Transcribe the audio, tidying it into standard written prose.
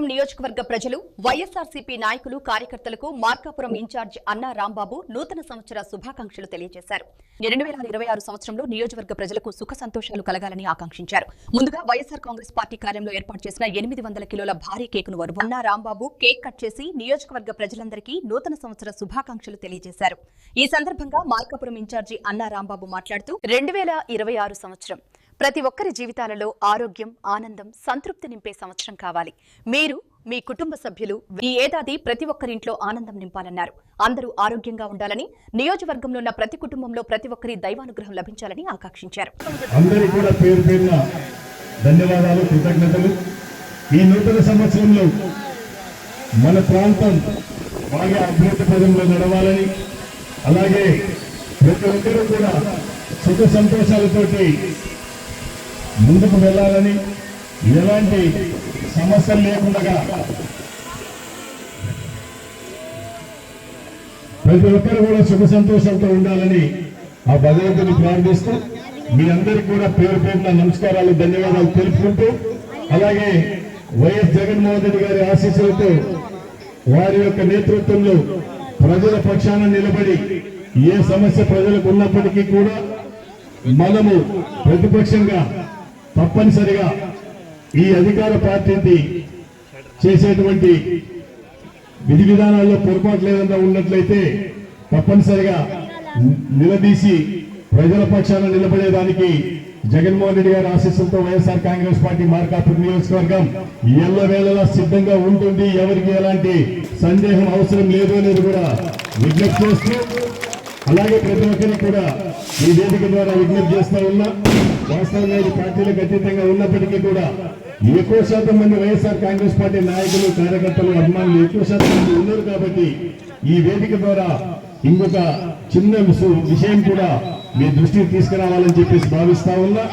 మార్కాపురం నియోజకవర్గ ప్రజలు వైఎస్ఆర్సీపీ నాయకులు కార్యకర్తలకు మార్కాపురం ఇన్ఛార్జ్ అన్నా రాంబాబు నూతన సంవత్సర శుభాకాంక్షలు తెలియజేశారు. 2026 సంవత్సరంలో నియోజకవర్గ ప్రజలకు సుఖ సంతోషాలు కలగాలని ఆకాంక్షించారు. ముందుగా వైఎస్ఆర్ కాంగ్రెస్ పార్టీ కార్యంలో ఏర్పాటు చేసిన 800 కిలోల భారీ కేకును అన్నా రాంబాబు కేక్ కట్ చేసి నియోజకవర్గ ప్రజలందరికీ నూతన సంవత్సర శుభాకాంక్షలు తెలియజేశారు. ఈ సందర్భంగా మార్కాపురం ఇన్ఛార్జి అన్నా రాంబాబు మాట్లాడుతూ 2026 సంవత్సరం ప్రతి ఒక్కరి జీవితాలలో ఆరోగ్యం, ఆనందం, సంతృప్తి నింపే సంవత్సరం కావాలి. మీరు, మీ కుటుంబ సభ్యులు ఈ ఏడాది ప్రతి ఒక్కరింట్లో ఆనందం నింపాలన్నారు. అందరూ ఆరోగ్యంగా ఉండాలని, నియోజకవర్గంలో ఉన్న ప్రతి కుటుంబంలో ప్రతి ఒక్కరి దైవానుగ్రహం లభించాలని ఆకాంక్షించారు. అందరికీ కూడా పేరు పేరున ధన్యవాదాలు, కృతజ్ఞతలు. ఈ నూతన సంవత్సరంలో మన ప్రాంతం బాగా అభివృద్ధి పదంలో నడవాలని, అలాగే ప్రతి ఒక్కరూ కూడా సుఖ సంతోషాలతోటి ముందుకు వెళ్ళాలని, ఎలాంటి సమస్యలు లేకుండా ప్రతి ఒక్కరు కూడా సుఖ సంతోషంతో ఉండాలని ఆ భగవంతుని ప్రార్థిస్తూ మీ అందరికీ కూడా పేరు పేరున నమస్కారాలు, ధన్యవాదాలు తెలుపుకుంటూ, అలాగే వైఎస్ జగన్మోహన్ రెడ్డి గారి ఆశీస్సులతో వారి యొక్క నేతృత్వంలో ప్రజల పక్షాన నిలబడి ఏ సమస్య ప్రజలకు ఉన్నప్పటికీ కూడా మనము ప్రతిపక్షంగా తప్పనిసరిగా ఈ అధికార పార్టీని చేసేటువంటి విధి విధానాల్లో పొరపాట్లు ఏదైనా ఉన్నట్లయితే తప్పనిసరిగా నిలదీసి ప్రజల పక్షాన నిలబడేదానికి జగన్మోహన్ రెడ్డి గారి ఆశీస్సులతో వైఎస్ఆర్ కాంగ్రెస్ పార్టీ మార్కాపురం నియోజకవర్గం ఎల్లవేళలా సిద్ధంగా ఉంటుంది. ఎవరికి ఎలాంటి సందేహం అవసరం లేదు అనేది కూడా విజ్ఞప్తి చేస్తూ, అలాగే ప్రతి ఒక్కరికి కూడా ఈ వేదిక ద్వారా విజ్ఞప్తి చేస్తా ఉన్నా, వాస్తవంగా ఇది పార్టీలకు అతీతంగా ఉన్నప్పటికీ కూడా ఎక్కువ శాతం మంది వైఎస్ఆర్ కాంగ్రెస్ పార్టీ నాయకులు, కార్యకర్తలు, అభిమానులు ఎక్కువ శాతం మంది ఉన్నారు. కాబట్టి ఈ వేదిక ద్వారా ఇంకొక చిన్న విషయం కూడా మీ దృష్టికి తీసుకురావాలని చెప్పేసి భావిస్తా ఉన్నా.